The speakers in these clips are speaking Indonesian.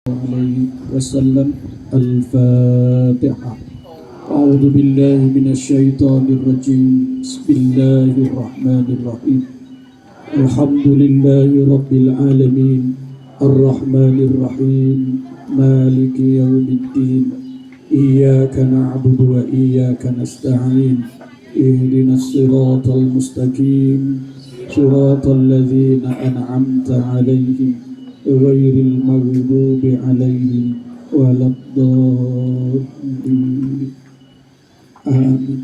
عليه وسلم. الفاتحة. أعوذ بالله من الشيطان الرجيم. بسم الله الرحمن الرحيم. الحمد لله رب العالمين الرحمن الرحيم مالك يوم الدين إياك نعبد وإياك نستعين اهدنا الصراط المستقيم صراط الذين أنعمت عليهم غير المغضوب عليهم ولا الضالين آمين.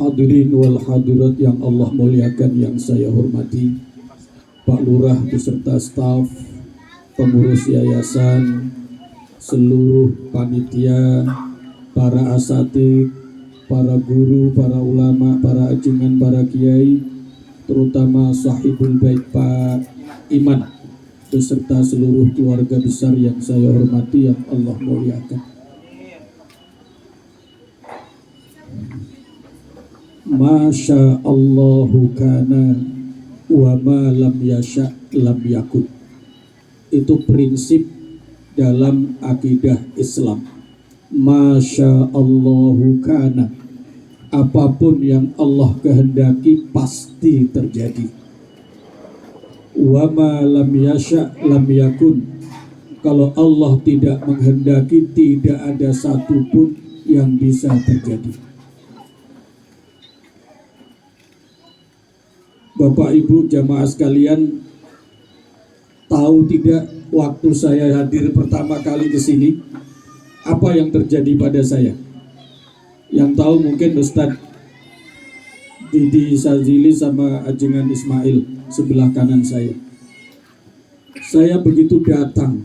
Hadirin wal hadirat yang Allah muliakan, yang saya hormati, Pak Lurah beserta staf, pengurus yayasan, seluruh panitia, para asatid, para guru, para ulama, para ajengan, para kiai, terutama sahibul bait Pak Iman beserta seluruh keluarga besar yang saya hormati, yang Allah muliakan. Masya Allahu kana wa ma lam yasha lam yakun. Itu prinsip dalam akidah Islam. Masya Allahu kana, apapun yang Allah kehendaki pasti terjadi. Wa ma lam yasha lam yakun, kalau Allah tidak menghendaki tidak ada satupun yang bisa terjadi. Bapak Ibu jamaah sekalian, tahu tidak waktu saya hadir pertama kali ke sini, apa yang terjadi pada saya? Yang tahu mungkin Ustadz Didi Sazili sama ajengan Ismail sebelah kanan saya. Saya begitu datang,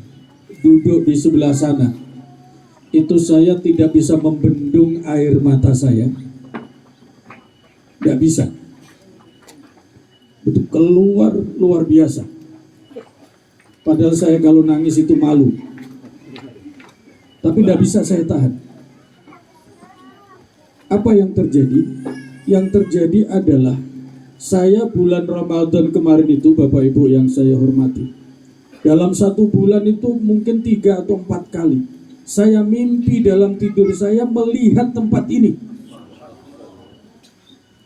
duduk di sebelah sana, itu saya tidak bisa membendung air mata saya. Tidak bisa. Itu keluar luar biasa. Padahal saya kalau nangis itu malu, tapi tidak bisa saya tahan. Apa yang terjadi? Yang terjadi adalah saya bulan Ramadan kemarin itu, Bapak Ibu yang saya hormati, dalam satu bulan itu mungkin 3 atau 4 kali saya mimpi dalam tidur saya melihat tempat ini.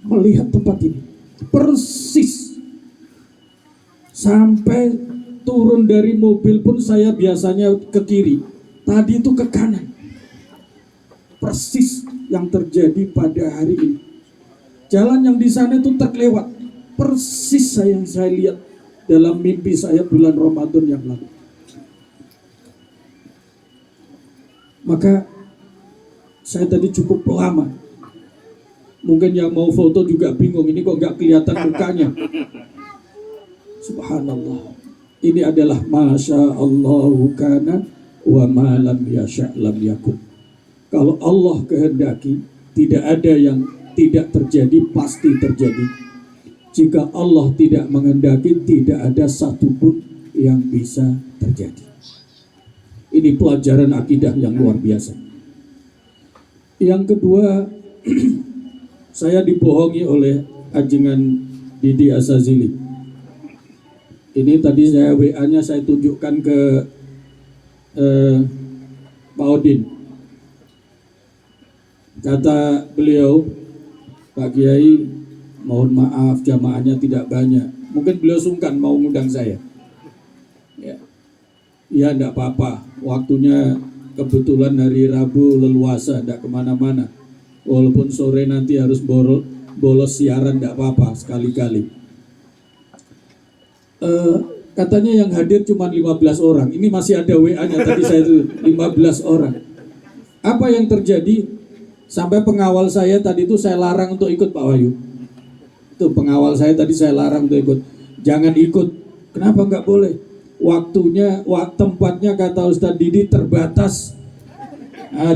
Melihat tempat ini persis. Sampai turun dari mobil pun saya biasanya ke kiri, tadi itu ke kanan. Persis yang terjadi pada hari ini. Jalan yang di sana itu terlewat, persis yang saya lihat dalam mimpi saya bulan Ramadan yang lalu. Maka saya tadi cukup lama. Mungkin yang mau foto juga bingung, ini kok nggak kelihatan mukanya. Subhanallah. Ini adalah Masya Allahu kana wa ma lam yasha lam yakun. Kalau Allah kehendaki, tidak ada yang tidak terjadi, pasti terjadi. Jika Allah tidak menghendaki, tidak ada satupun yang bisa terjadi. Ini pelajaran akidah yang luar biasa. Yang kedua, saya dibohongi oleh ajengan Didi Asazili. Ini tadi saya WA-nya saya tunjukkan ke Pak Odin. Kata beliau, Pak Kiai, mohon maaf jamaahnya tidak banyak. Mungkin beliau sungkan mau ngundang saya. Ya enggak apa-apa. Waktunya kebetulan hari Rabu leluasa, enggak kemana-mana. Walaupun sore nanti harus bolos siaran, enggak apa-apa sekali-kali. Katanya yang hadir cuma 15 orang. Ini masih ada WA-nya tadi saya itu 15 orang. Apa yang terjadi? Sampai pengawal saya tadi itu saya larang untuk ikut, Pak Wahyu. Itu pengawal saya tadi saya larang untuk ikut. Jangan ikut. Kenapa nggak boleh? Waktunya, tempatnya kata Ustadz Didi terbatas.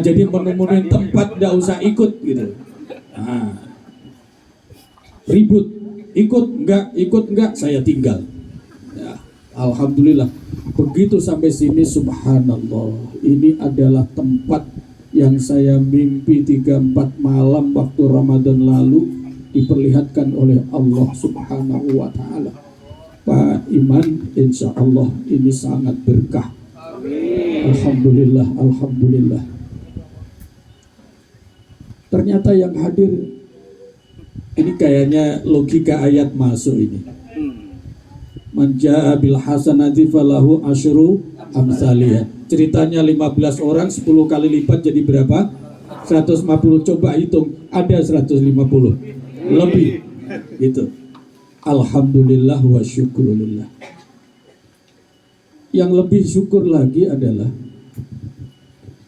Jadi menemukan tempat nggak usah ikut gitu. Ribut. Ikut enggak, saya tinggal. Ya, alhamdulillah. Begitu sampai sini, subhanallah. Ini adalah tempat yang saya mimpi 3-4 malam waktu Ramadan lalu. diperlihatkan oleh Allah Subhanahu wa Ta'ala. Pak Iman, insya Allah ini sangat berkah. Alhamdulillah, alhamdulillah. Ternyata yang hadir ini kayaknya logika ayat masuk ini. Man jaa bil hasanati falahu asyru amsaliyah. Ceritanya 15 orang 10 kali lipat jadi berapa? 150. Coba hitung, ada 150 lebih gitu. Alhamdulillah wa syukurulillah. Yang lebih syukur lagi adalah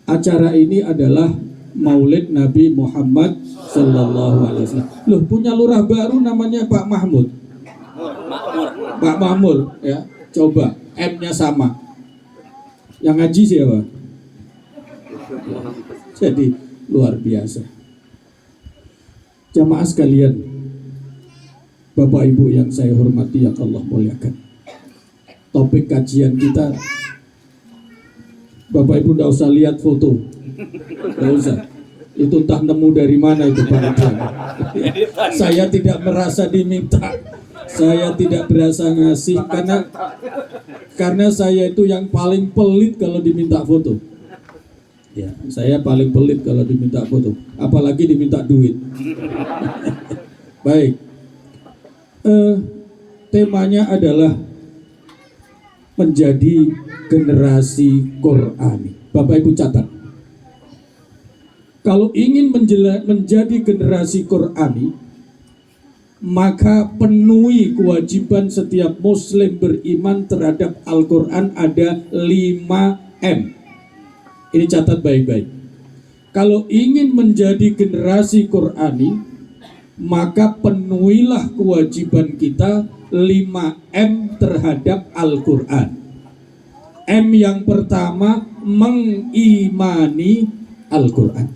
acara ini adalah Maulid Nabi Muhammad Sallallahu Alaihi Wasallam. Loh, punya lurah baru namanya Pak Mahmud. Pak Mahmud ya. Coba M-nya sama. Yang ngaji siapa? Jadi luar biasa. Jamaah sekalian, Bapak Ibu yang saya hormati, yang Allah muliakan. Topik kajian kita, Bapak Ibu tidak usah lihat foto, tidak usah. Itu entah nemu dari mana itu Pak. Saya tidak merasa diminta, saya tidak berasa ngasih karena saya itu yang paling pelit kalau diminta foto. Ya, saya paling pelit kalau diminta foto, apalagi diminta duit. Baik. Temanya adalah menjadi generasi Qur'ani. Bapak Ibu catat, kalau ingin menjadi generasi Qur'ani, maka penuhi kewajiban setiap muslim beriman terhadap Al-Quran ada 5M. Ini catat baik-baik. Kalau ingin menjadi generasi Qur'ani, maka penuhilah kewajiban kita 5M terhadap Al-Quran. M yang pertama, mengimani Al-Quran.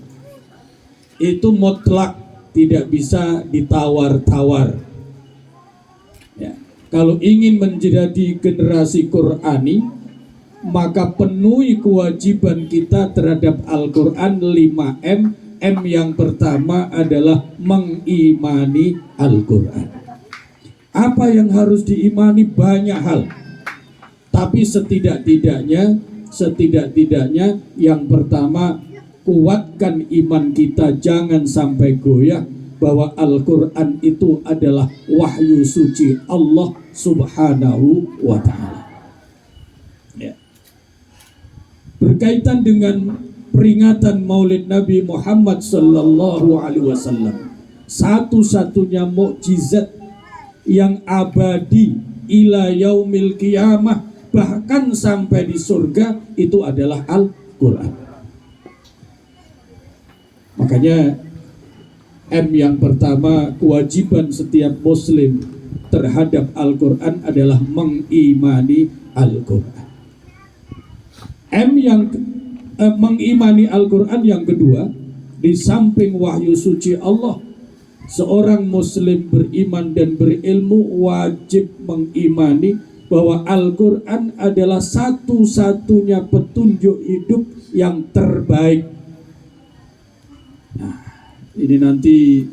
Itu mutlak, tidak bisa ditawar-tawar. Ya. Kalau ingin menjadi generasi Qur'ani, maka penuhi kewajiban kita terhadap Al-Quran 5M. M yang pertama adalah mengimani Al-Quran. Apa yang harus diimani? Banyak hal. Tapi setidak-tidaknya yang pertama, kuatkan iman kita, jangan sampai goyah bahwa Al-Quran itu adalah wahyu suci Allah Subhanahu wa Ta'ala. Ya. Berkaitan dengan peringatan Maulid Nabi Muhammad Sallallahu Alaihi Wasallam, satu-satunya mukjizat yang abadi ila yaumil qiyamah, bahkan sampai di surga, itu adalah Al-Quran. Makanya M yang pertama, kewajiban setiap muslim terhadap Al-Quran adalah mengimani Al-Quran. M yang mengimani Al-Quran yang kedua, di samping wahyu suci Allah, seorang muslim beriman dan berilmu wajib mengimani bahwa Al-Quran adalah satu-satunya petunjuk hidup yang terbaik. Nah, ini nanti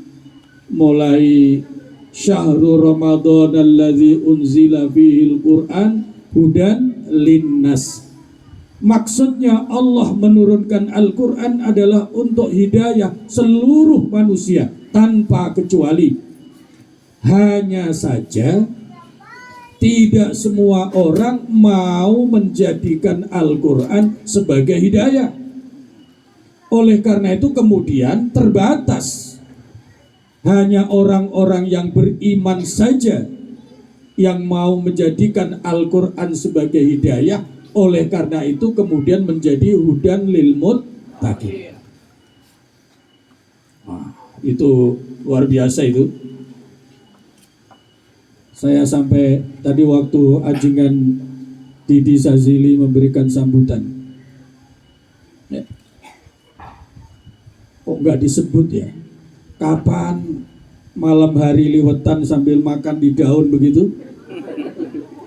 mulai syahrul Ramadan alladzi unzila fihil Quran hudan linnas. Maksudnya Allah menurunkan Al-Quran adalah untuk hidayah seluruh manusia tanpa kecuali. Hanya saja tidak semua orang mau menjadikan Al-Quran sebagai hidayah. Oleh karena itu kemudian terbatas. Hanya orang-orang yang beriman saja yang mau menjadikan Al-Quran sebagai hidayah. Oleh karena itu kemudian menjadi hudan lil muttaqin. Nah, itu luar biasa itu. Saya sampai tadi waktu ajingan Didi Sazili memberikan sambutan. Ya. Kok nggak disebut ya? Kapan malam hari liwetan sambil makan di daun begitu?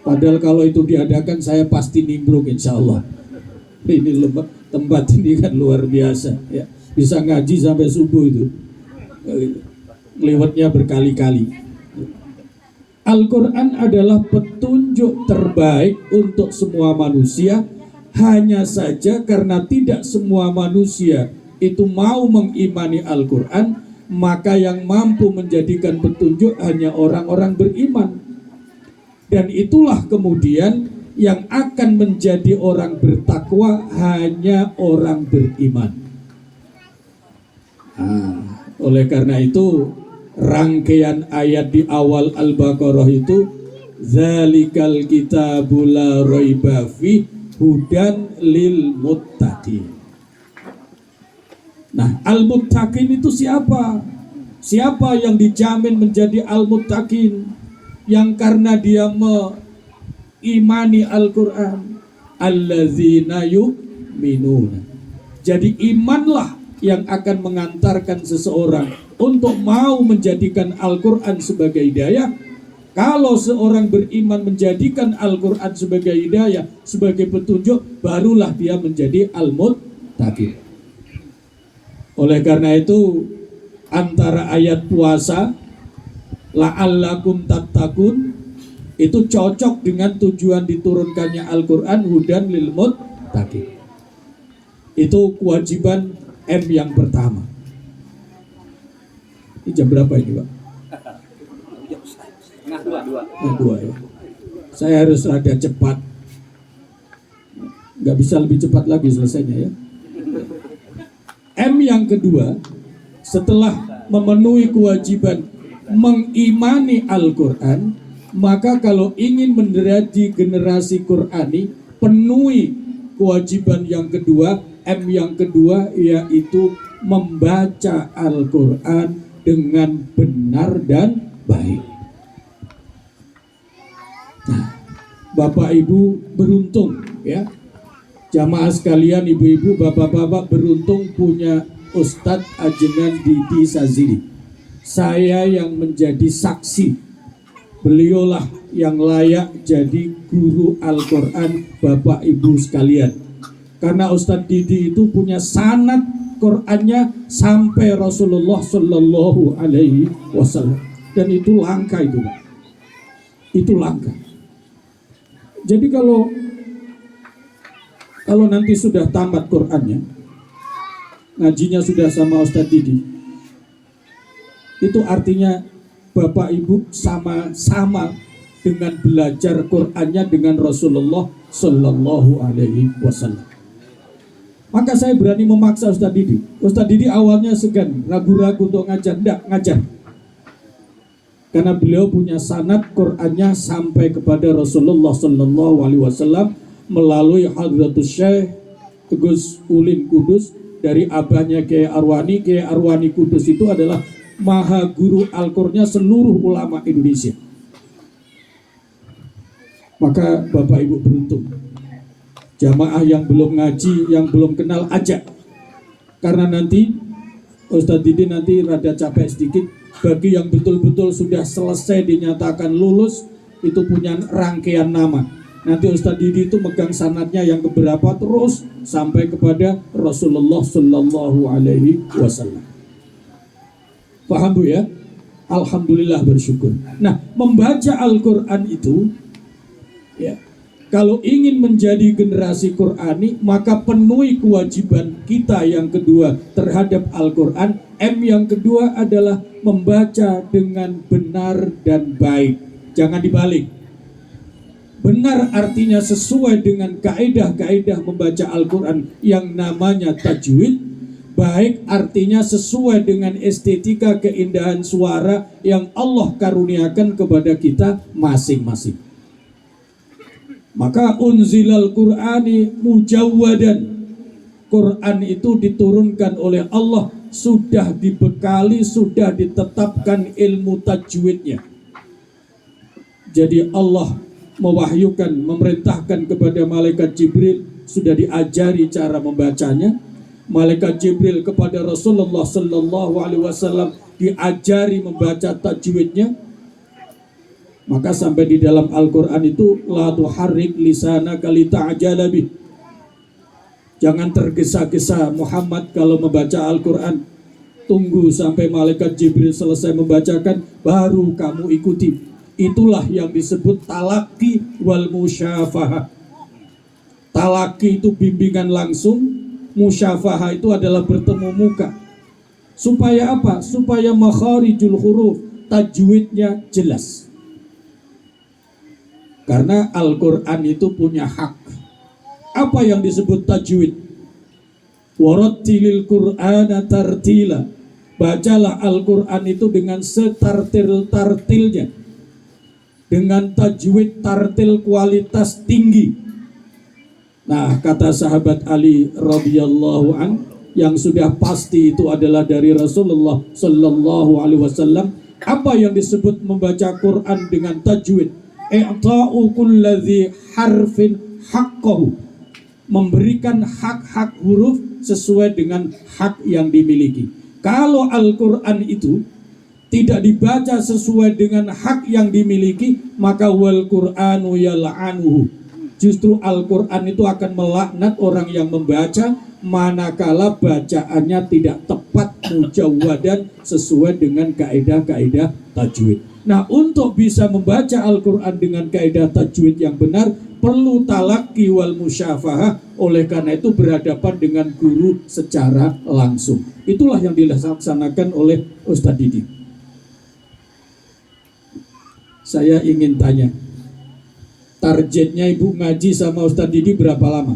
Padahal kalau itu diadakan saya pasti nimbrung insya Allah. Ini tempat ini kan luar biasa ya. Bisa ngaji sampai subuh itu. lewatnya berkali-kali. Al-Quran adalah petunjuk terbaik untuk semua manusia. Hanya saja karena tidak semua manusia itu mau mengimani Al-Quran, maka yang mampu menjadikan petunjuk hanya orang-orang beriman. Dan itulah kemudian yang akan menjadi orang bertakwa hanya orang beriman. Oleh karena itu rangkaian ayat di awal Al-Baqarah itu zalikal kitabul la raiba fi hudan lil muttaqin. Nah, al-muttaqin itu siapa? Siapa yang dijamin menjadi al-muttaqin? Yang karena dia mengimani Al-Quran, allazina yu'minuna. Jadi imanlah yang akan mengantarkan seseorang untuk mau menjadikan Al-Quran sebagai hidayah. Kalau seorang beriman menjadikan Al-Quran sebagai hidayah, sebagai petunjuk, barulah dia menjadi al-muttaqin. Oleh karena itu, antara ayat puasa la'allakum tattaqun itu cocok dengan tujuan diturunkannya Al-Quran, hudan lil muttaqin. Itu kewajiban M yang pertama. Ini jam berapa ini, Pak? Dua ya. Saya harus rada cepat. Nggak bisa lebih cepat lagi selesainya ya. M yang kedua, setelah memenuhi kewajiban mengimani Al-Quran, maka kalau ingin menjadi generasi Qurani, penuhi kewajiban yang kedua, M yang kedua, yaitu membaca Al-Quran dengan benar dan baik. Nah, Bapak Ibu beruntung ya, jamaah sekalian, ibu-ibu, bapak-bapak beruntung punya Ustadz Ajengan Didi Sazili. Saya yang menjadi saksi. Beliaulah yang layak jadi guru Al-Quran Bapak Ibu sekalian. Karena Ustadz Didi itu punya sanad Qurannya sampai Rasulullah Shallallahu Alaihi Wasallam. Dan itu langka itu, Pak. Itu langka. Jadi kalau nanti sudah tamat Qurannya, ngajinya sudah sama Ustadz Didi, itu artinya Bapak Ibu sama-sama dengan belajar Qurannya dengan Rasulullah Shallallahu Alaihi Wasallam. Maka saya berani memaksa Ustadz Didi. Ustadz Didi awalnya segan, ragu-ragu untuk ngajar, enggak ngajar. Karena beliau punya sanad Qurannya sampai kepada Rasulullah Shallallahu Alaihi Wasallam melalui Hadratus Syekh Gus Ulin Kudus dari abahnya Kiai Arwani. Kiai Arwani Kudus itu adalah maha guru Al-Qur'annya seluruh ulama Indonesia. Maka Bapak Ibu beruntung. Jamaah yang belum ngaji, yang belum kenal, ajak. Karena nanti Ustadz Didi nanti rada capek sedikit. Bagi yang betul-betul sudah selesai dinyatakan lulus, itu punya rangkaian nama. Nanti Ustadz Didi itu megang sanadnya yang beberapa terus sampai kepada Rasulullah Shallallahu Alaihi Wasallam. Paham Bu ya? Alhamdulillah, bersyukur. Nah, membaca Al-Quran itu ya, kalau ingin menjadi generasi Qurani, maka penuhi kewajiban kita yang kedua terhadap Al-Quran. M yang kedua adalah membaca dengan benar dan baik. Jangan dibalik. Benar artinya sesuai dengan kaidah-kaidah membaca Al-Quran yang namanya tajwid. Baik artinya sesuai dengan estetika keindahan suara yang Allah karuniakan kepada kita masing-masing. Maka unzilal Qur'ani mujawwadan. Quran itu diturunkan oleh Allah, sudah dibekali, sudah ditetapkan ilmu tajwidnya. Jadi Allah mewahyukan, memerintahkan kepada malaikat Jibril, sudah diajari cara membacanya. Malaikat Jibril kepada Rasulullah Sallallahu Alaihi Wasallam diajari membaca tajwidnya. Maka sampai di dalam Al-Quran itu la tuharrik lisanaka lita'jala bih. Jangan tergesa-gesa Muhammad kalau membaca Al-Quran. Tunggu sampai malaikat Jibril selesai membacakan, baru kamu ikuti. Itulah yang disebut talaki wal musyafahah. Talaki itu bimbingan langsung, musyafahah itu adalah bertemu muka. Supaya apa? Supaya makharijul huruf, tajwidnya jelas. Karena Al-Quran itu punya hak. Apa yang disebut tajwid? Warattilil Qur'ana tartila. Bacalah Al-Quran itu dengan setartil-tartilnya, dengan tajwid tartil kualitas tinggi. Nah, kata sahabat Ali radhiyallahu an, yang sudah pasti itu adalah dari Rasulullah sallallahu alaihi wasallam, apa yang disebut membaca Quran dengan tajwid? I'ta'u kulladzi harfin haqqahu, memberikan hak-hak huruf sesuai dengan hak yang dimiliki. Kalau Al-Quran itu tidak dibaca sesuai dengan hak yang dimiliki, maka wal Qur'anu yal'anuhu, justru Al-Quran itu akan melaknat orang yang membaca manakala bacaannya tidak tepat mujawwadan sesuai dengan kaidah-kaidah tajwid. Nah, untuk bisa membaca Al-Quran dengan kaidah tajwid yang benar, perlu talaki wal musyafahah. Oleh karena itu berhadapan dengan guru secara langsung. Itulah yang dilaksanakan oleh Ustadz Didi. Saya ingin tanya, targetnya Ibu ngaji sama Ustadz Didi berapa lama?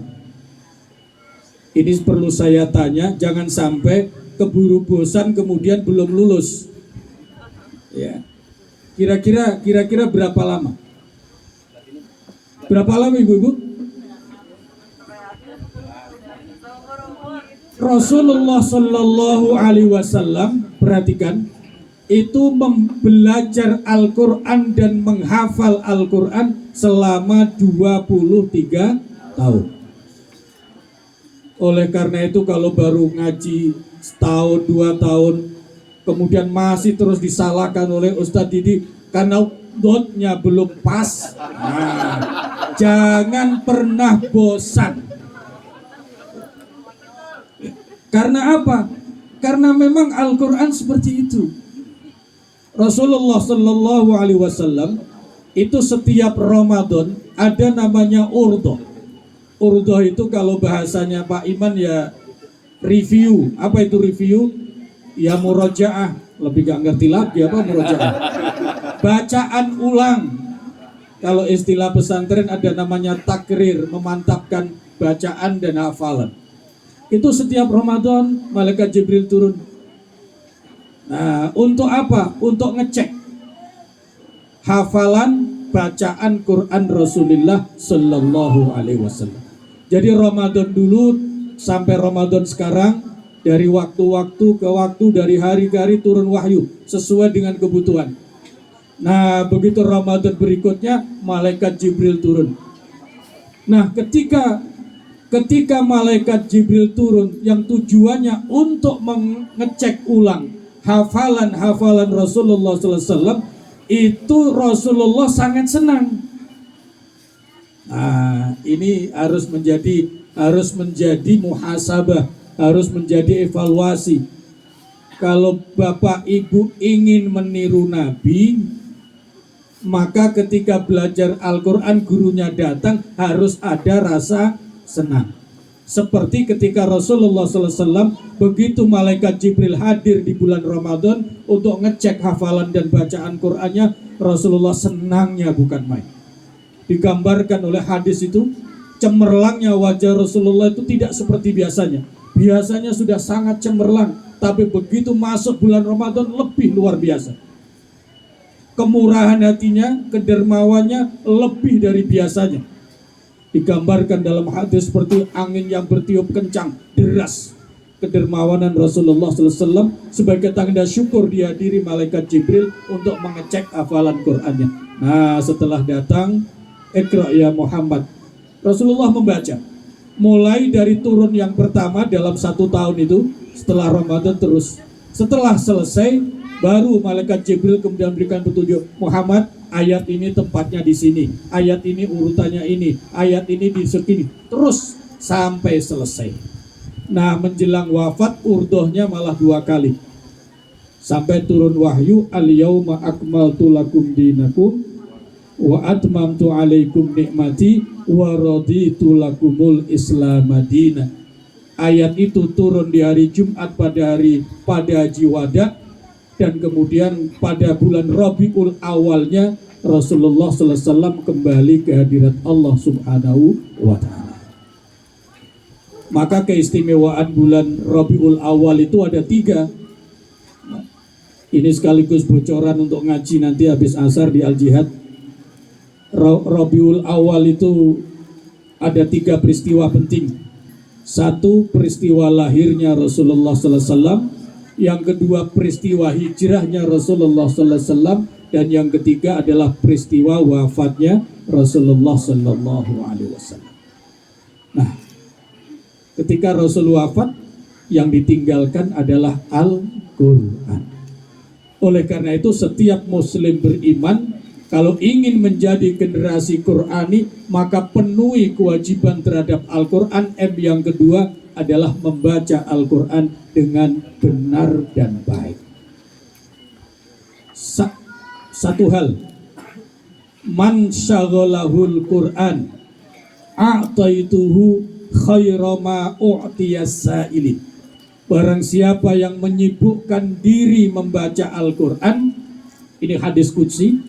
Ini perlu saya tanya, jangan sampai keburu bosan kemudian belum lulus. Ya. Kira-kira berapa lama? Berapa lama ibu-ibu? Rasulullah Sallallahu Alaihi Wasallam, perhatikan, itu belajar Al-Quran dan menghafal Al-Quran selama 23 tahun. Oleh karena itu kalau baru ngaji setahun, 2 tahun, kemudian masih terus disalahkan oleh Ustadz Didi karena dotnya belum pas, nah, jangan pernah bosan. Karena apa? Karena memang Al-Quran seperti itu. Rasulullah Sallallahu Alaihi Wasallam itu setiap Ramadan ada namanya urdoh. Urdoh itu kalau bahasanya Pak Iman ya review. Apa itu review? Ya murojaah. Lebih gak ngerti lagi apa murojaah. Bacaan ulang. Kalau istilah pesantren ada namanya takrir, memantapkan bacaan dan hafalan. Itu setiap Ramadan malaikat Jibril turun. Nah, untuk apa? Untuk ngecek hafalan bacaan Quran Rasulullah Sallallahu Alaihi Wasallam. Jadi Ramadan dulu sampai Ramadan sekarang, dari waktu-waktu ke waktu, dari hari ke hari turun wahyu sesuai dengan kebutuhan. Nah, begitu Ramadan berikutnya malaikat Jibril turun. Nah, ketika malaikat Jibril turun yang tujuannya untuk mengecek ulang hafalan Rasulullah SAW, itu Rasulullah sangat senang. Nah, ini harus menjadi muhasabah, harus menjadi evaluasi. Kalau Bapak Ibu ingin meniru Nabi, maka ketika belajar Al-Quran gurunya datang harus ada rasa senang. Seperti ketika Rasulullah SAW begitu malaikat Jibril hadir di bulan Ramadan untuk ngecek hafalan dan bacaan Qur'annya, Rasulullah senangnya bukan main. Digambarkan oleh hadis itu, cemerlangnya wajah Rasulullah itu tidak seperti biasanya. Biasanya sudah sangat cemerlang, tapi begitu masuk bulan Ramadan lebih luar biasa. Kemurahan hatinya, kedermawannya lebih dari biasanya. Digambarkan dalam hadis seperti angin yang bertiup kencang, deras. Kedermawanan Rasulullah SAW sebagai tanda syukur dihadiri malaikat Jibril untuk mengecek hafalan Qur'annya. Nah, setelah datang, Iqra ya Muhammad, Rasulullah membaca. Mulai dari turun yang pertama dalam 1 tahun itu, setelah Ramadan terus. Setelah selesai, baru malaikat Jibril kemudian berikan petunjuk, Muhammad, ayat ini tempatnya di sini, ayat ini urutannya ini, ayat ini di segini, terus sampai selesai. Nah, menjelang wafat urdohnya malah 2 kali. sampai turun wahyu al-yauma akmaltu lakum dinakum wa atmamtu alaikum nikmati wa raditu lakumul Islam madina. Ayat itu turun di hari Jumat pada Haji Wada, dan kemudian pada bulan Rabiul awalnya Rasulullah SAW kembali ke hadirat Allah Subhanahu wa Ta'ala. Maka keistimewaan bulan Rabiul awal itu ada 3. Ini sekaligus bocoran untuk ngaji nanti habis asar di Al-Jihad. Rabiul awal itu ada 3 peristiwa penting. 1, peristiwa lahirnya Rasulullah SAW. Yang kedua, peristiwa hijrahnya Rasulullah SAW. Dan yang ketiga adalah peristiwa wafatnya Rasulullah SAW. Nah, ketika Rasul wafat, yang ditinggalkan adalah Al-Quran. Oleh karena itu setiap muslim beriman kalau ingin menjadi generasi Qurani, maka penuhi kewajiban terhadap Al-Quran. Yang kedua adalah membaca Al-Quran dengan benar dan baik. Satu hal, man syaghalahul Quran a'taituhu khairama u'tiyas sa'ilin. Barang siapa yang menyibukkan diri membaca Al-Quran, ini hadis qudsi,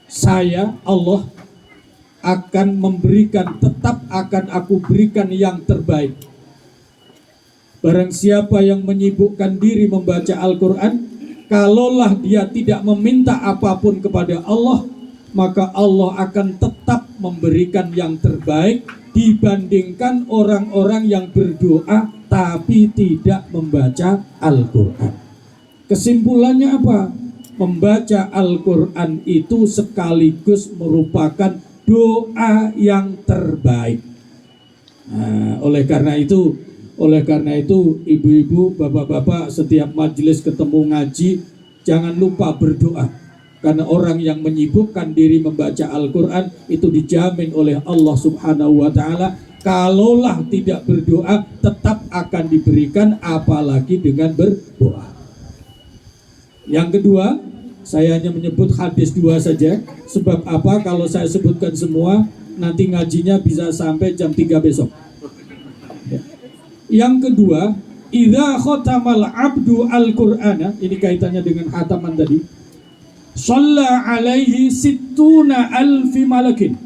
saya Allah akan memberikan, tetap akan aku berikan yang terbaik. Barang siapa yang menyibukkan diri membaca Al-Quran, kalaulah dia tidak meminta apapun kepada Allah, maka Allah akan tetap memberikan yang terbaik dibandingkan orang-orang yang berdoa tapi tidak membaca Al-Quran. Kesimpulannya apa? Membaca Al-Quran itu sekaligus merupakan doa yang terbaik. Nah, oleh karena itu ibu-ibu, bapak-bapak, setiap majelis ketemu ngaji jangan lupa berdoa. Karena orang yang menyibukkan diri membaca Al-Quran itu dijamin oleh Allah Subhanahu wa Ta'ala, kalaulah tidak berdoa tetap akan diberikan, apalagi dengan berdoa. Yang kedua, saya hanya menyebut hadis 2 saja. Sebab apa? Kalau saya sebutkan semua, nanti ngajinya bisa sampai jam 3 besok. Yang kedua, idza khatamal abdu al-Qur'ana, ini kaitannya dengan khataman tadi. Shalla alaihi sittuna alfi malakin.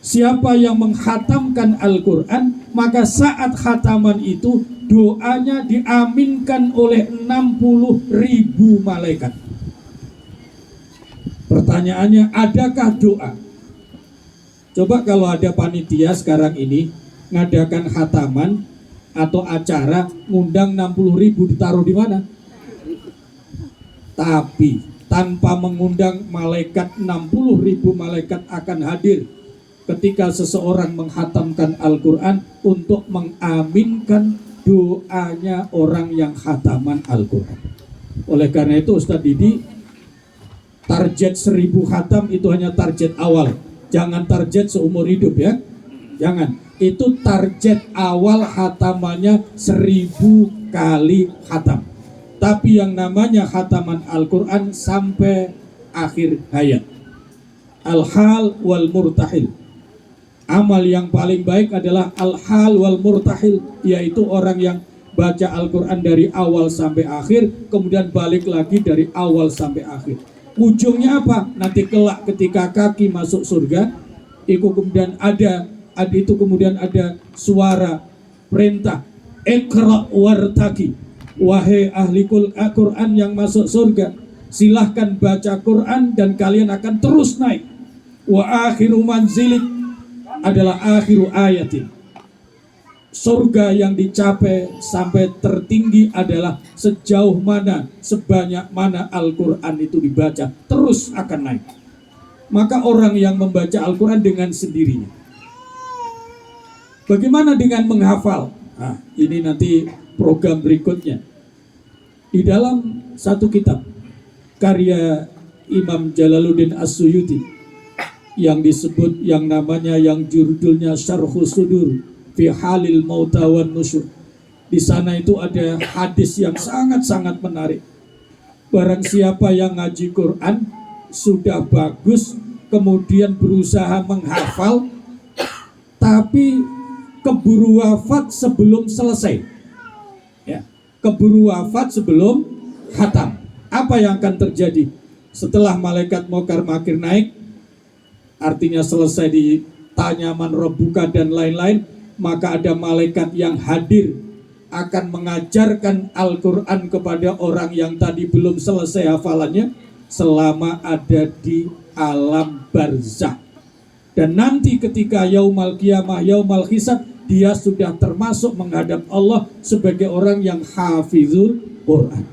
Siapa yang menghatamkan Al-Quran, maka saat khataman itu doanya diaminkan oleh 60.000 malaikat. Pertanyaannya, adakah doa? Coba kalau ada panitia sekarang ini ngadakan khataman atau acara, ngundang 60.000, ditaruh di mana? Tapi tanpa mengundang malaikat, 60.000 malaikat akan hadir ketika seseorang menghatamkan Al-Quran untuk mengaminkan doanya orang yang khataman Al-Quran. Oleh karena itu Ustadz Didi, target 1000 khatam itu hanya target awal. Jangan target seumur hidup ya. Jangan. Itu target awal khatamannya 1000 kali khatam. Tapi yang namanya khataman Al-Quran sampai akhir hayat. Al-hal wal murtahil. Amal yang paling baik adalah al-hal wal murtahil, yaitu orang yang baca Al-Quran dari awal sampai akhir, kemudian balik lagi dari awal sampai akhir. Ujungnya apa? Nanti kelak ketika kaki masuk surga, itu kemudian ada suara perintah, Iqra wartaqi, wahai ahli Al-Quran yang masuk surga, silahkan baca Quran dan kalian akan terus naik. Wa akhiru manzilik adalah akhiru ayatin. Surga yang dicapai sampai tertinggi adalah sejauh mana, sebanyak mana Al-Quran itu dibaca, terus akan naik. Maka orang yang membaca Al-Quran dengan sendirinya. Bagaimana dengan menghafal? Nah, ini nanti program berikutnya. Di dalam satu kitab karya Imam Jalaluddin As-Suyuti yang disebut, yang namanya, yang judulnya Syarhus Sudur fi Halil Mauta wan Nusyur. Di sana itu ada hadis yang sangat-sangat menarik. Barang siapa yang ngaji Quran sudah bagus, kemudian berusaha menghafal, tapi keburu wafat sebelum selesai, ya, keburu wafat sebelum khatam. Apa yang akan terjadi setelah malaikat Munkar Nakir naik? Artinya selesai ditanya man rabbuka dan lain-lain, maka ada malaikat yang hadir akan mengajarkan Al-Quran kepada orang yang tadi belum selesai hafalannya selama ada di alam barzakh. Dan nanti ketika yaumal qiyamah, yaumal hisab, dia sudah termasuk menghadap Allah sebagai orang yang hafizul Quran.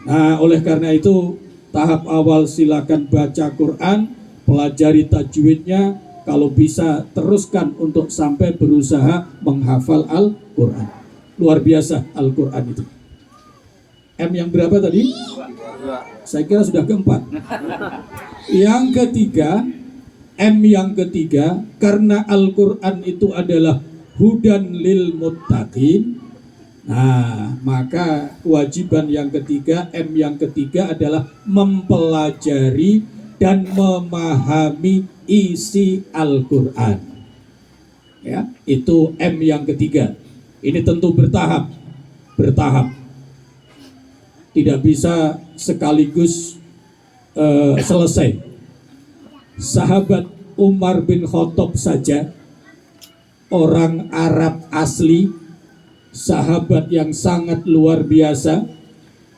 Nah, oleh karena itu tahap awal silakan baca Quran, pelajari tajwidnya, kalau bisa teruskan untuk sampai berusaha menghafal Al-Quran. Luar biasa Al-Quran itu. M yang berapa tadi? Saya kira sudah keempat. Yang ketiga, M yang ketiga, karena Al-Quran itu adalah hudan lil muttaqin. Nah, maka kewajiban yang ketiga, M yang ketiga adalah mempelajari dan memahami isi Al-Quran. Ya, itu M yang ketiga. Ini tentu bertahap. Tidak bisa sekaligus selesai. Sahabat Umar bin Khattab saja, orang Arab asli, sahabat yang sangat luar biasa,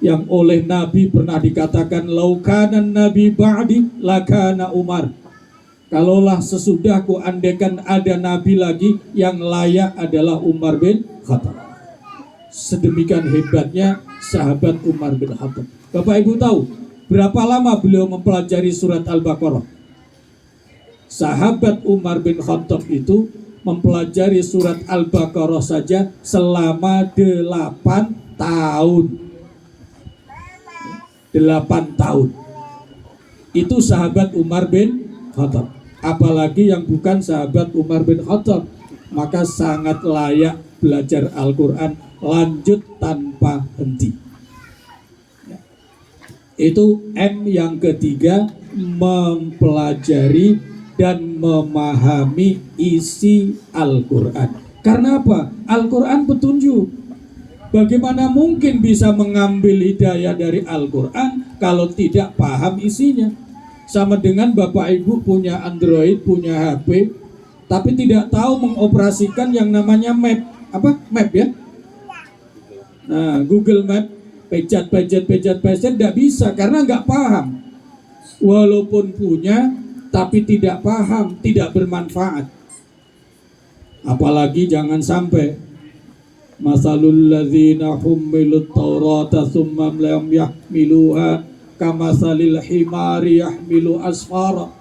yang oleh Nabi pernah dikatakan laukanan Nabi ba'di lakana Umar. Kalaulah sesudahku andaikan ada Nabi lagi, yang layak adalah Umar bin Khattab. Sedemikian hebatnya sahabat Umar bin Khattab. Bapak Ibu tahu berapa lama beliau mempelajari surat Al-Baqarah? Sahabat Umar bin Khattab itu mempelajari surat Al-Baqarah saja selama 8 tahun. 8 tahun. Itu sahabat Umar bin Khattab. Apalagi yang bukan sahabat Umar bin Khattab, maka sangat layak belajar Al-Quran lanjut tanpa henti. Itu M yang ketiga, mempelajari dan memahami isi Al-Quran. Karena apa? Al-Quran petunjuk. Bagaimana mungkin bisa mengambil hidayah dari Al-Quran kalau tidak paham isinya? Sama dengan Bapak Ibu punya Android, punya HP, tapi tidak tahu mengoperasikan yang namanya map. Apa? Map ya? Nah, Google Map, pencet, tidak bisa karena nggak paham. Walaupun punya, tapi tidak paham, tidak bermanfaat. Apalagi jangan sampai masalul ladzina hummilut taurata tsumma lam yahmiluha kamasalil himari yahmilu asfara.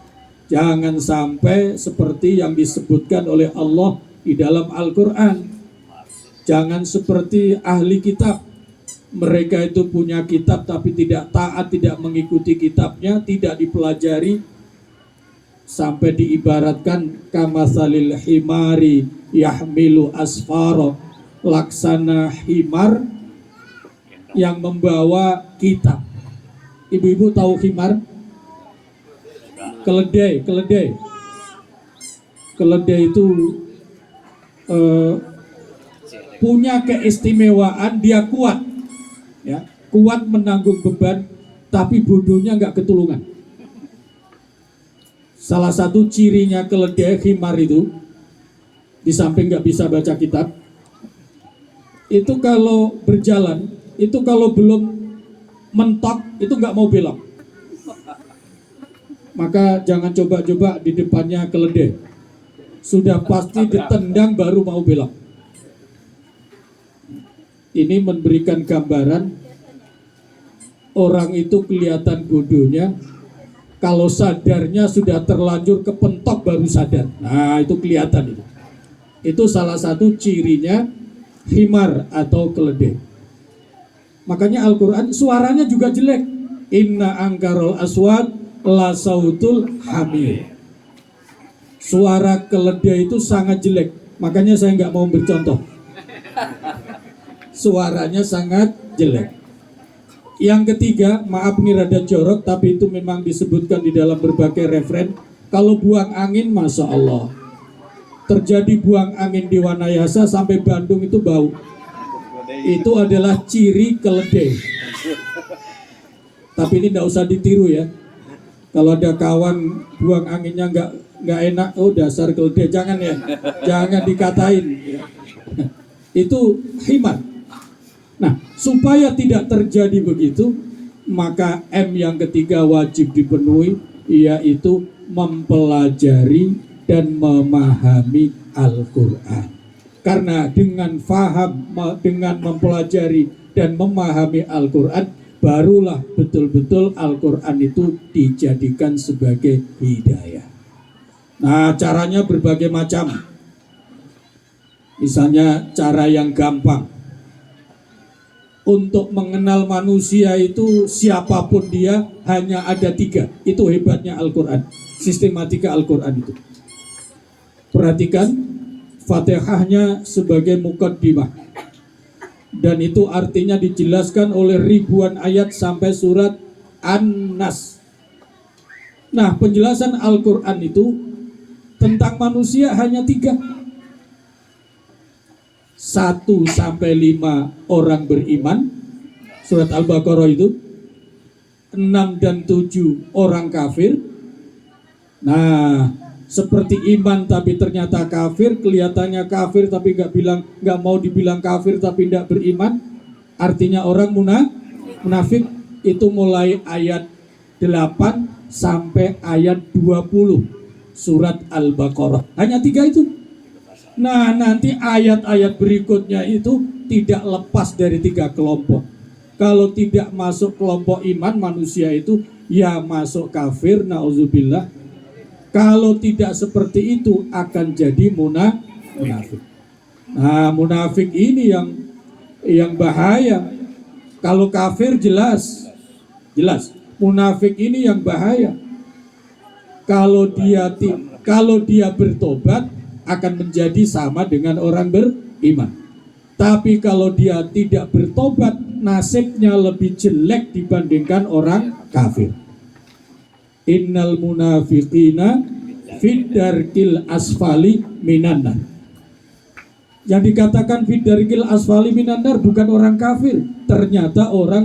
Jangan sampai seperti yang disebutkan oleh Allah di dalam Al-Quran. Jangan seperti ahli kitab. Mereka itu punya kitab tapi tidak taat, tidak mengikuti kitabnya, tidak dipelajari, sampai diibaratkan kamasalil himari yahmilu asfara, laksana himar yang membawa kitab. Ibu-ibu tahu himar? Keledai. Keledai itu punya keistimewaan, dia kuat, ya, kuat menanggung beban, tapi bodohnya nggak ketulungan. Salah satu cirinya keledai himar itu, di samping nggak bisa baca kitab, itu kalau berjalan, itu kalau belum mentok, itu nggak mau belok. Maka jangan coba-coba di depannya keledai. Sudah pasti ditendang baru mau belok. Ini memberikan gambaran orang itu kelihatan bodohnya kalau sadarnya sudah terlanjur kepentok baru sadar. Nah, itu kelihatan itu. Itu salah satu cirinya himar atau keledai. Makanya Al-Quran suaranya juga jelek. Inna angkarol aswad la sautul hamir. Suara keledai itu sangat jelek. Makanya saya nggak mau bercontoh. Suaranya sangat jelek. Yang ketiga, maaf ini rada jorok, tapi itu memang disebutkan di dalam berbagai referen. Kalau buang angin, Masya Allah, terjadi buang angin di Wanayasa sampai Bandung itu bau. Itu adalah ciri keledai. Tapi ini tidak usah ditiru ya. Kalau ada kawan buang anginnya nggak enak, oh dasar keledai, jangan ya, jangan dikatain. Itu himar. Nah, supaya tidak terjadi begitu, maka M yang ketiga wajib dipenuhi, yaitu mempelajari dan memahami Al-Quran. Karena dengan dengan mempelajari dan memahami Al-Quran, barulah betul-betul Al-Quran itu dijadikan sebagai hidayah. Nah, caranya berbagai macam. Misalnya cara yang gampang. Untuk mengenal manusia itu siapapun dia hanya ada 3. Itu hebatnya Al-Quran, sistematika Al-Quran itu. Perhatikan Fatihahnya sebagai muqaddimah, dan itu artinya dijelaskan oleh ribuan ayat sampai surat An-Nas. Nah, penjelasan Al-Quran itu tentang manusia hanya 3. 1 sampai 5 orang beriman, surat Al-Baqarah itu. 6 dan 7 orang kafir. Nah, seperti iman tapi ternyata kafir, kelihatannya kafir tapi nggak mau dibilang kafir tapi tidak beriman, artinya orang munafik. Itu mulai ayat 8 sampai ayat 20 surat Al-Baqarah. Hanya 3 itu. Nah, nanti ayat-ayat berikutnya itu tidak lepas dari 3 kelompok. Kalau tidak masuk kelompok iman, manusia itu ya masuk kafir, na'udzubillah. Kalau tidak seperti itu akan jadi munafik. Nah, munafik ini yang bahaya. Kalau kafir jelas. Munafik ini yang bahaya. Kalau dia bertobat akan menjadi sama dengan orang beriman. Tapi kalau dia tidak bertobat, nasibnya lebih jelek dibandingkan orang kafir. Innal munafiqina fid darkil asfali minannar. Yang dikatakan fid darkil asfali minannar bukan orang kafir, ternyata orang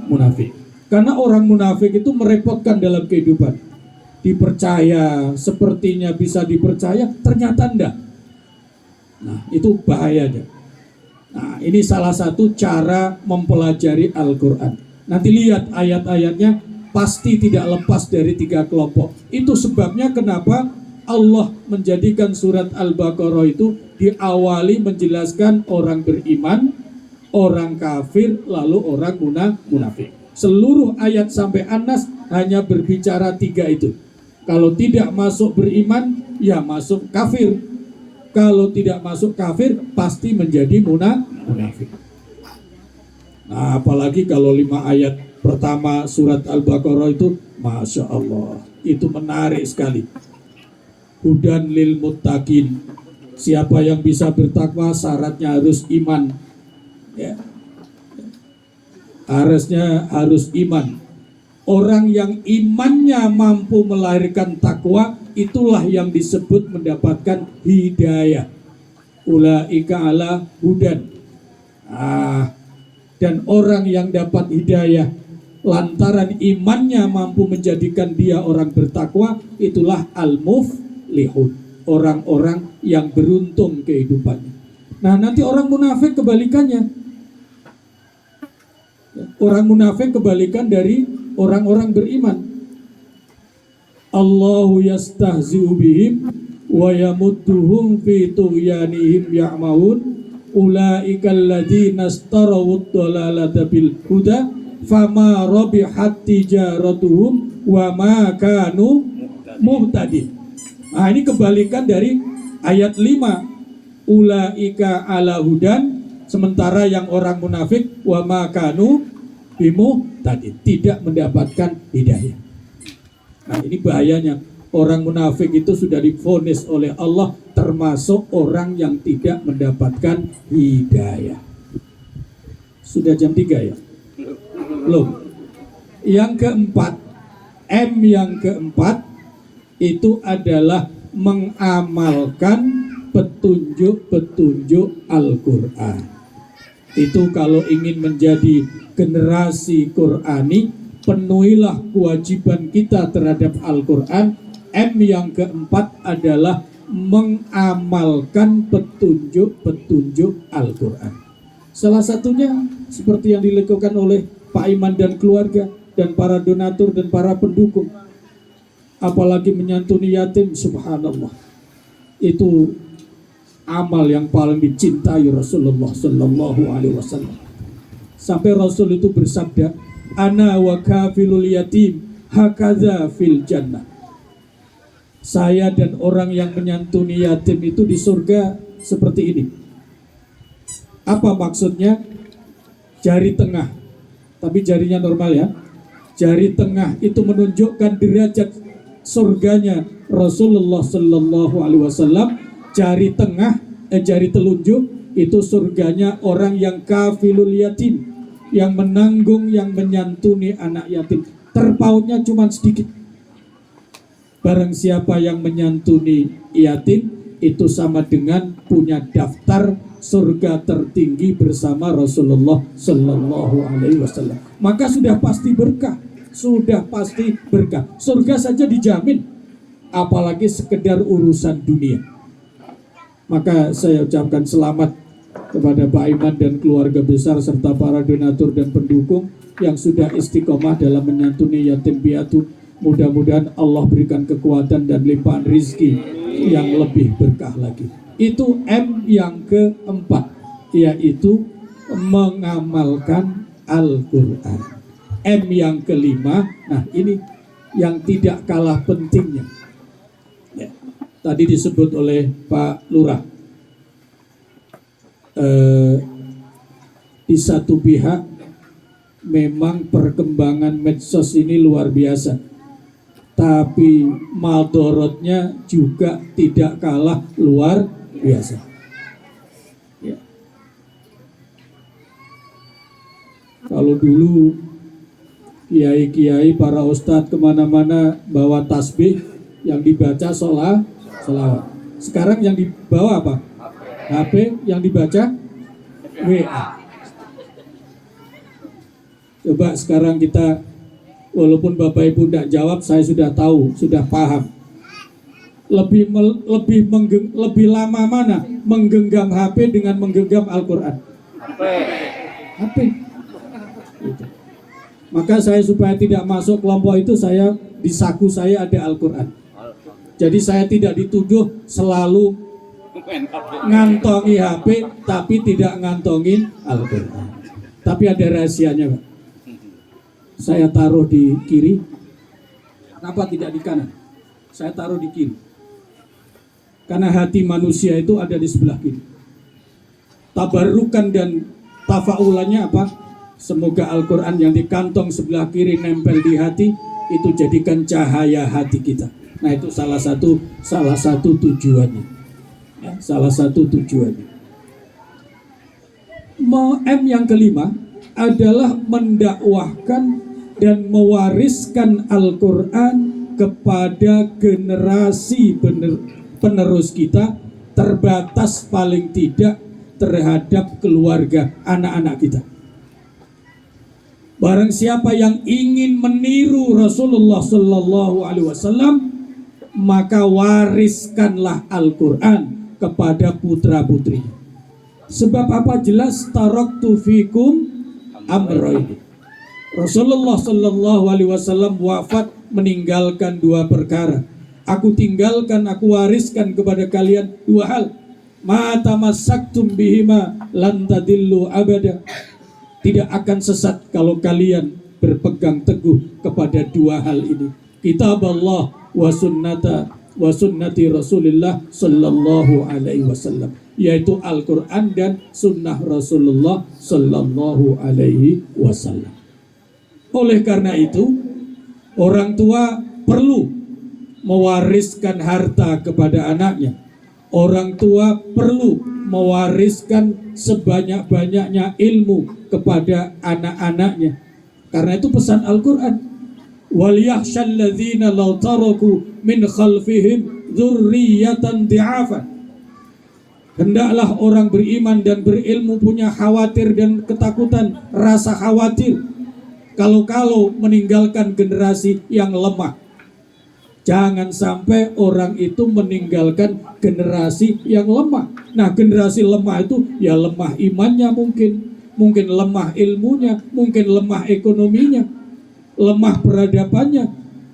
munafik. Karena orang munafik itu merepotkan dalam kehidupan. Dipercaya, sepertinya bisa dipercaya, ternyata enggak. Nah, itu bahayanya. Nah, ini salah satu cara mempelajari Al-Quran. Nanti lihat ayat-ayatnya, pasti tidak lepas dari 3 kelompok. Itu sebabnya kenapa Allah menjadikan surat Al-Baqarah itu diawali menjelaskan orang beriman, orang kafir, lalu orang munafik. Seluruh ayat sampai An-Nas hanya berbicara 3 itu. Kalau tidak masuk beriman, ya masuk kafir. Kalau tidak masuk kafir, pasti menjadi munafik. Nah, apalagi kalau 5 ayat pertama surat Al-Baqarah itu, Masya Allah, itu menarik sekali. Hudan lil muttaqin. Siapa yang bisa bertakwa, syaratnya harus iman. Ya. Harus iman. Orang yang imannya mampu melahirkan takwa, itulah yang disebut mendapatkan hidayah. Ulaika ala hudan. Dan orang yang dapat hidayah lantaran imannya mampu menjadikan dia orang bertakwa, itulah al-muflihun, orang-orang yang beruntung kehidupannya. Nah, nanti orang munafik kebalikannya. Orang munafik kebalikan dari orang-orang beriman. Allahu yastahzi'u bihim wa yamudduhum fi tughyanihim ya'mahun ulaika alladzina istarawud dalalata bil huda fama rabihat tijaratuhum wa ma kanu muhtadin. Nah, ini kebalikan dari ayat 5. Ulaika ala hudan, sementara yang orang munafik wa ma kanu bimuhtadin, tidak mendapatkan hidayah. Nah, ini bahayanya. Orang munafik itu sudah divonis oleh Allah termasuk orang yang tidak mendapatkan hidayah. Sudah jam 3 ya? Belum. Yang keempat, M yang keempat itu adalah mengamalkan petunjuk-petunjuk Al-Quran. Itu kalau ingin menjadi generasi Qurani, penuhilah kewajiban kita terhadap Al-Quran. M yang keempat adalah mengamalkan petunjuk-petunjuk Al-Quran. Salah satunya seperti yang dilakukan oleh Pak Iman dan keluarga dan para donatur dan para pendukung. Apalagi menyantuni yatim, subhanallah. Itu amal yang paling dicintai Rasulullah Sallallahu Alaihi Wasallam. Sampai Rasul itu bersabda, "Ana wa kafilul yatim hakadha fil jannah." Saya dan orang yang menyantuni yatim itu di surga seperti ini. Apa maksudnya? Jari tengah, tapi jarinya normal ya. Jari tengah itu menunjukkan derajat surganya Rasulullah Sallallahu Alaihi Wasallam. Jari tengah, jari telunjuk itu surganya orang yang kafilul yatim, yang menanggung, yang menyantuni anak yatim. Terpautnya cuma sedikit. Barang siapa yang menyantuni yatim, itu sama dengan punya daftar surga tertinggi bersama Rasulullah Sallallahu Alaihi Wasallam. Maka sudah pasti berkah, sudah pasti berkah. Surga saja dijamin, apalagi sekedar urusan dunia. Maka saya ucapkan selamat kepada Pak Iman dan keluarga besar serta para donatur dan pendukung yang sudah istiqomah dalam menyantuni yatim piatu. Mudah-mudahan Allah berikan kekuatan dan limpahan rizki yang lebih berkah lagi. Itu M yang keempat, yaitu mengamalkan Al-Quran. M yang kelima, nah ini yang tidak kalah pentingnya. Ya, tadi disebut oleh Pak Lurah. Di satu pihak memang perkembangan medsos ini luar biasa, tapi madorotnya juga tidak kalah luar biasa. Ya. Kalau dulu kiai-kiai para ustadz kemana-mana bawa tasbih, yang dibaca sholawat. Sekarang yang dibawa apa? HP, yang dibaca WA. Coba sekarang kita, walaupun Bapak Ibu tidak jawab, saya sudah tahu, sudah paham. Lebih lama mana menggenggam HP dengan menggenggam Al-Quran? HP. Gitu. Maka saya supaya tidak masuk kelompok itu, saya di saku saya ada Al-Quran. Jadi saya tidak dituduh selalu ngantongi HP tapi tidak ngantongin Al-Quran. Tapi ada rahasianya, Pak. Saya taruh di kiri. Kenapa tidak di kanan? Saya taruh di kiri. Karena hati manusia itu ada di sebelah kiri. Tabarukan dan tafaulannya apa? Semoga Al-Quran yang di kantong sebelah kiri nempel di hati, itu jadikan cahaya hati kita. Nah, itu salah satu tujuannya. Ya, salah satu tujuannya. M yang kelima adalah mendakwahkan dan mewariskan Al-Quran kepada generasi penerus kita, terbatas paling tidak terhadap keluarga anak-anak kita. Barang siapa yang ingin meniru Rasulullah Sallallahu Alaihi Wasallam, maka wariskanlah Al-Quran kepada putra-putri. Sebab apa? Jelas, taraktu fikum amrayn. Rasulullah Sallallahu Alaihi Wasallam wafat meninggalkan dua perkara. Aku tinggalkan, aku wariskan kepada kalian dua hal. Ma tamassaktum bihima lan tadillu abada. Tidak akan sesat kalau kalian berpegang teguh kepada dua hal ini. Kitab Allah wa sunnati Rasulullah Sallallahu Alaihi Wasallam, yaitu Al-Quran dan sunnah Rasulullah Sallallahu Alaihi Wasallam. Oleh karena itu, orang tua perlu mewariskan harta kepada anaknya. Orang tua perlu mewariskan sebanyak-banyaknya ilmu kepada anak-anaknya. Karena itu pesan Al-Quran, wal yakhshal ladzina law taraku min khalfihim dzurriyyatan dhi'afan. Hendaklah orang beriman dan berilmu punya khawatir dan ketakutan, rasa khawatir kalau meninggalkan generasi yang lemah. Jangan sampai orang itu meninggalkan generasi yang lemah. Nah, generasi lemah itu ya lemah imannya, mungkin lemah ilmunya, mungkin lemah ekonominya, lemah peradabannya.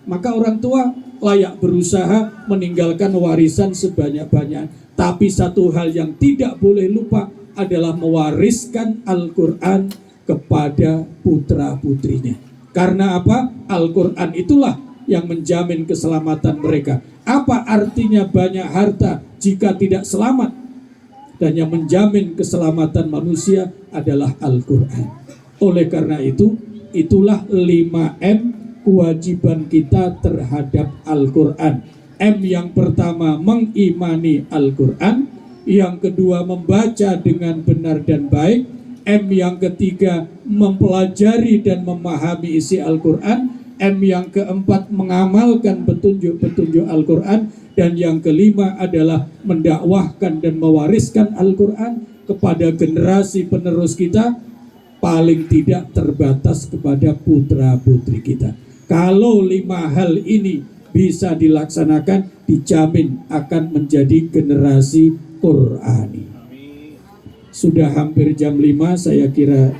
Maka orang tua layak berusaha meninggalkan warisan sebanyak-banyak. Tapi satu hal yang tidak boleh lupa adalah mewariskan Al-Quran kepada putra-putrinya. Karena apa? Al-Quran itulah yang menjamin keselamatan mereka. Apa artinya banyak harta jika tidak selamat? Dan yang menjamin keselamatan manusia adalah Al-Quran. Oleh karena itu, itulah 5M kewajiban kita terhadap Al-Quran. M yang pertama mengimani Al-Quran, yang kedua membaca dengan benar dan baik, M yang ketiga mempelajari dan memahami isi Al-Quran, M yang keempat mengamalkan petunjuk-petunjuk Al-Quran, dan yang kelima adalah mendakwahkan dan mewariskan Al-Quran kepada generasi penerus kita, paling tidak terbatas kepada putra-putri kita. Kalau 5 hal ini bisa dilaksanakan, dijamin akan menjadi generasi Qurani. Sudah hampir jam 5, saya kira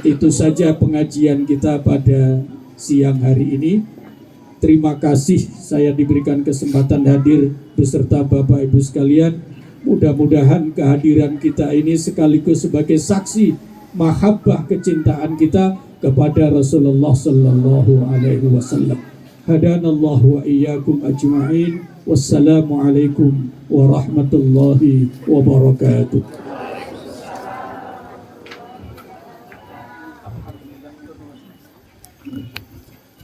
itu saja pengajian kita pada siang hari ini. Terima kasih saya diberikan kesempatan hadir beserta Bapak Ibu sekalian. Mudah-mudahan kehadiran kita ini sekaligus sebagai saksi mahabbah kecintaan kita kepada Rasulullah sallallahu alaihi wasallam. Hadanallahu wa iyyakum ajma'in. Wassalamualaikum warahmatullahi wabarakatuh.